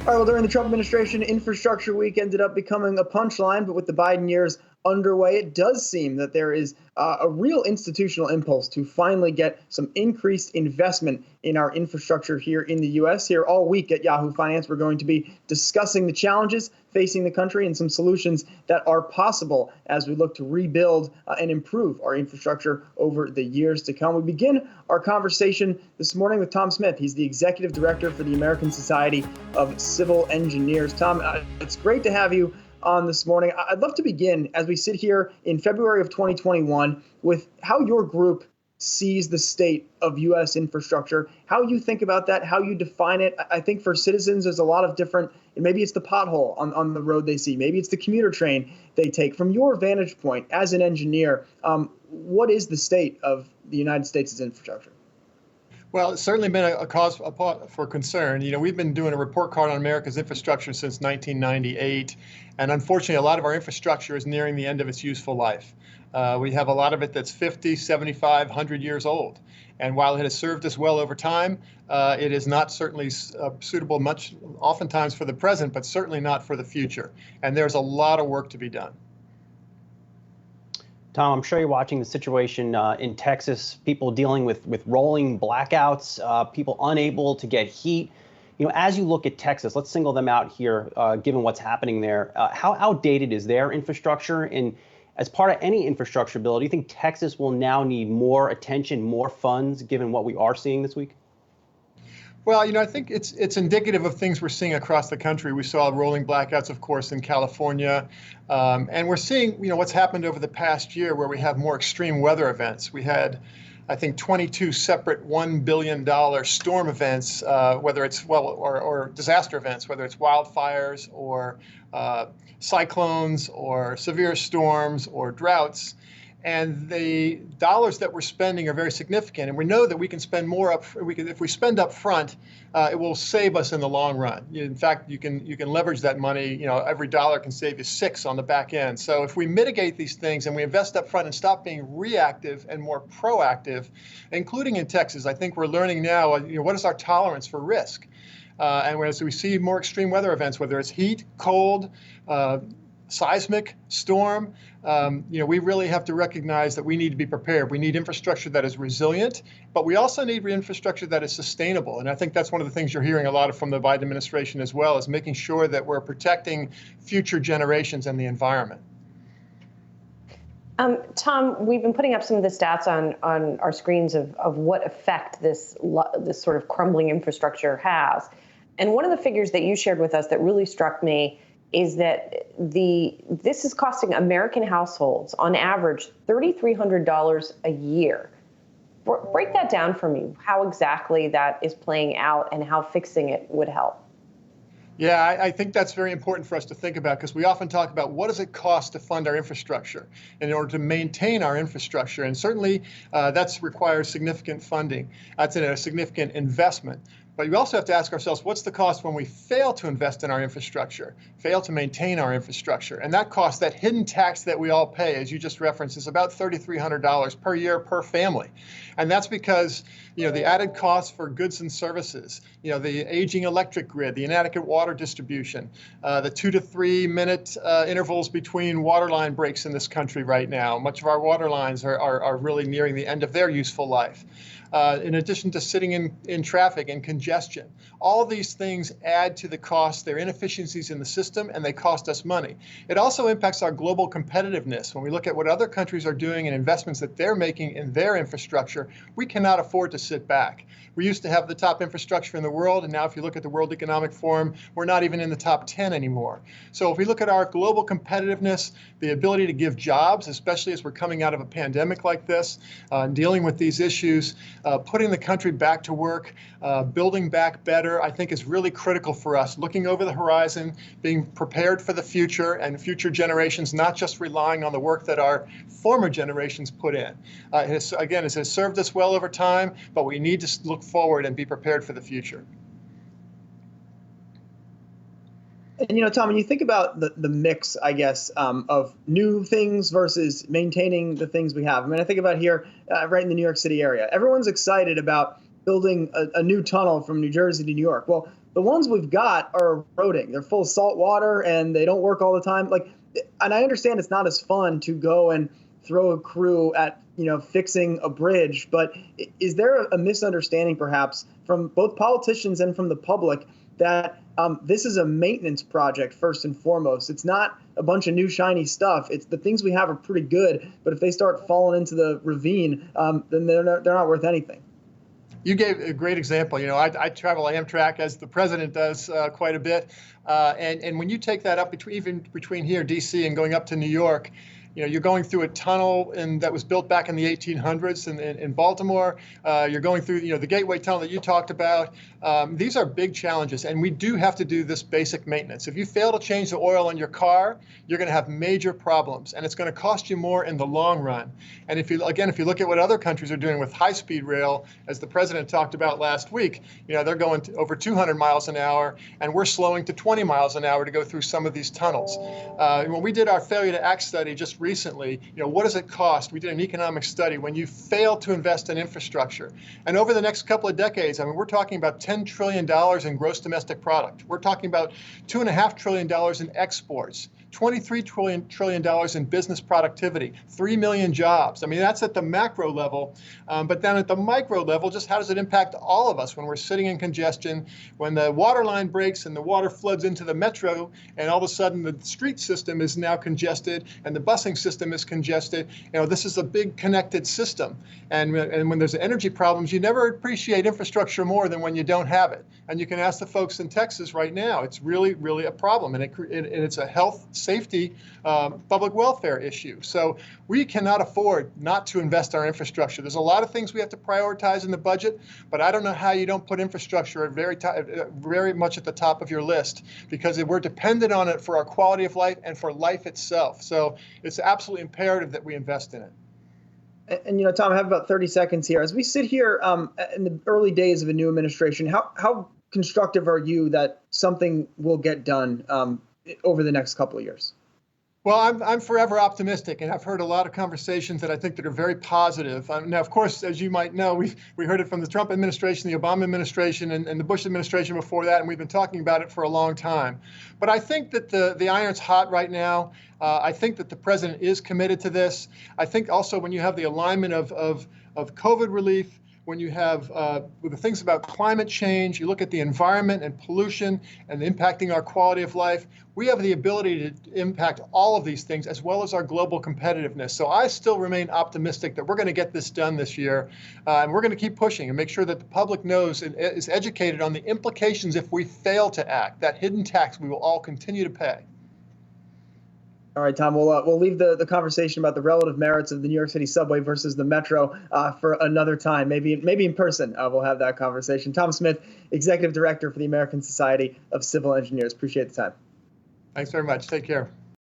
All right, well, during the Trump administration, Infrastructure Week ended up becoming a punchline, but with the Biden years underway, it does seem that there is a real institutional impulse to finally get some increased investment in our infrastructure here in the U.S. Here all week at Yahoo Finance, we're going to be discussing the challenges facing the country and some solutions that are possible as we look to rebuild and improve our infrastructure over the years to come. We begin our conversation this morning with Tom Smith. He's the executive director for the American Society of Civil Engineers. Tom, it's great to have you on this morning. I'd love to begin as we sit here in February of 2021 with how your group sees the state of U.S. infrastructure, how you think about that, how you define it. I think for citizens, there's a lot of different, maybe it's the pothole on the road they see, maybe it's the commuter train they take. From your vantage point as an engineer, what is the state of the United States' infrastructure? Well, it's certainly been a cause for concern. We've been doing a report card on America's infrastructure since 1998, and unfortunately, a lot of our infrastructure is nearing the end of its useful life. We have a lot of it that's 50, 75, 100 years old. And while it has served us well over time, it is not certainly suitable oftentimes for the present, but certainly not for the future. And there's a lot of work to be done. Tom, I'm sure you're watching the situation in Texas, people dealing with rolling blackouts, people unable to get heat. As you look at Texas, let's single them out here, given what's happening there. How outdated is their infrastructure? And as part of any infrastructure bill, do you think Texas will now need more attention, more funds, given what we are seeing this week? Well, I think it's indicative of things we're seeing across the country. We saw rolling blackouts, of course, in California. And we're seeing, what's happened over the past year where we have more extreme weather events. We had, I think, 22 separate $1 billion storm events, whether it's, or disaster events, whether it's wildfires or cyclones or severe storms or droughts. And the dollars that we're spending are very significant, and we know that we can spend more if we spend up front, it will save us in the long run. In fact, you can leverage that money. Every dollar can save you 6 on the back end. So if we mitigate these things and we invest up front and stop being reactive and more proactive, including in Texas, I think we're learning now. What is our tolerance for risk? And as we see more extreme weather events, whether it's heat, cold, seismic, storm, we really have to recognize that we need to be prepared. We need infrastructure that is resilient, but we also need infrastructure that is sustainable. And I think that's one of the things you're hearing a lot of from the Biden administration as well, is making sure that we're protecting future generations and the environment. Tom, we've been putting up some of the stats on our screens of what effect this sort of crumbling infrastructure has. And one of the figures that you shared with us that really struck me is that this is costing American households on average $3,300 a year. Break that down for me, how exactly that is playing out and how fixing it would help. Yeah, I think that's very important for us to think about, because we often talk about what does it cost to fund our infrastructure in order to maintain our infrastructure. And certainly that requires significant funding. That's a significant investment. But we also have to ask ourselves, what's the cost when we fail to invest in our infrastructure, fail to maintain our infrastructure? And that cost, that hidden tax that we all pay, as you just referenced, is about $3,300 per year per family. And that's because, the added costs for goods and services, the aging electric grid, the inadequate water distribution, the 2 to 3 minute intervals between water line breaks in this country right now. Much of our water lines are really nearing the end of their useful life. In addition to sitting in traffic and congestion. All of these things add to the cost. They're inefficiencies in the system, and they cost us money. It also impacts our global competitiveness. When we look at what other countries are doing and investments that they're making in their infrastructure, we cannot afford to sit back. We used to have the top infrastructure in the world, and now if you look at the World Economic Forum, we're not even in the top 10 anymore. So if we look at our global competitiveness, the ability to give jobs, especially as we're coming out of a pandemic like this, dealing with these issues, putting the country back to work, building back better, I think is really critical for us. Looking over the horizon, being prepared for the future and future generations, not just relying on the work that our former generations put in. It has served us well over time, but we need to look forward and be prepared for the future. And, Tom, when you think about the mix, I guess, of new things versus maintaining the things we have. I mean, I think about here, right in the New York City area. Everyone's excited about building a new tunnel from New Jersey to New York. Well, the ones we've got are eroding. They're full of salt water and they don't work all the time. And I understand it's not as fun to go and throw a crew at, fixing a bridge, but is there a misunderstanding perhaps from both politicians and from the public that this is a maintenance project first and foremost? It's not a bunch of new shiny stuff. It's the things we have are pretty good, but if they start falling into the ravine, then they're not worth anything. You gave a great example. I travel Amtrak, as the president does, quite a bit. And when you take that up between here, D.C., and going up to New York, you're going through a tunnel that was built back in the 1800s in Baltimore. You're going through, the Gateway Tunnel that you talked about. These are big challenges, and we do have to do this basic maintenance. If you fail to change the oil in your car, you're going to have major problems, and it's going to cost you more in the long run. And if you look at what other countries are doing with high-speed rail, as the president talked about last week, they're going to over 200 miles an hour, and we're slowing to 20 miles an hour to go through some of these tunnels. When we did our failure to act study just recently, what does it cost? We did an economic study when you fail to invest in infrastructure. And over the next couple of decades, we're talking about $10 trillion in gross domestic product. We're talking about $2.5 trillion in exports, $23 trillion in business productivity, 3 million jobs. That's at the macro level. But then at the micro level, just how does it impact all of us when we're sitting in congestion, when the water line breaks and the water floods into the metro, and all of a sudden the street system is now congested and the busing system is congested. This is a big connected system. And when there's energy problems, you never appreciate infrastructure more than when you don't have it. And you can ask the folks in Texas right now, it's really, really a problem. And it's a health, safety, public welfare issue. So we cannot afford not to invest in our infrastructure. There's a lot of things we have to prioritize in the budget, but I don't know how you don't put infrastructure very much at the top of your list, because we're dependent on it for our quality of life and for life itself. So it's absolutely imperative that we invest in it. And Tom, I have about 30 seconds here. As we sit here in the early days of a new administration, how constructive are you that something will get done over the next couple of years? Well, I'm forever optimistic, and I've heard a lot of conversations that I think that are very positive. Now, of course, as you might know, we heard it from the Trump administration, the Obama administration, and the Bush administration before that, and we've been talking about it for a long time. But I think that the iron's hot right now. I think that the president is committed to this. I think also when you have the alignment of COVID relief, when you have the things about climate change, you look at the environment and pollution and impacting our quality of life, we have the ability to impact all of these things as well as our global competitiveness. So I still remain optimistic that we're going to get this done this year, and we're going to keep pushing and make sure that the public knows and is educated on the implications if we fail to act, that hidden tax we will all continue to pay. All right, Tom, we'll leave the conversation about the relative merits of the New York City subway versus the metro for another time. Maybe in person we'll have that conversation. Tom Smith, Executive Director for the American Society of Civil Engineers. Appreciate the time. Thanks very much. Take care.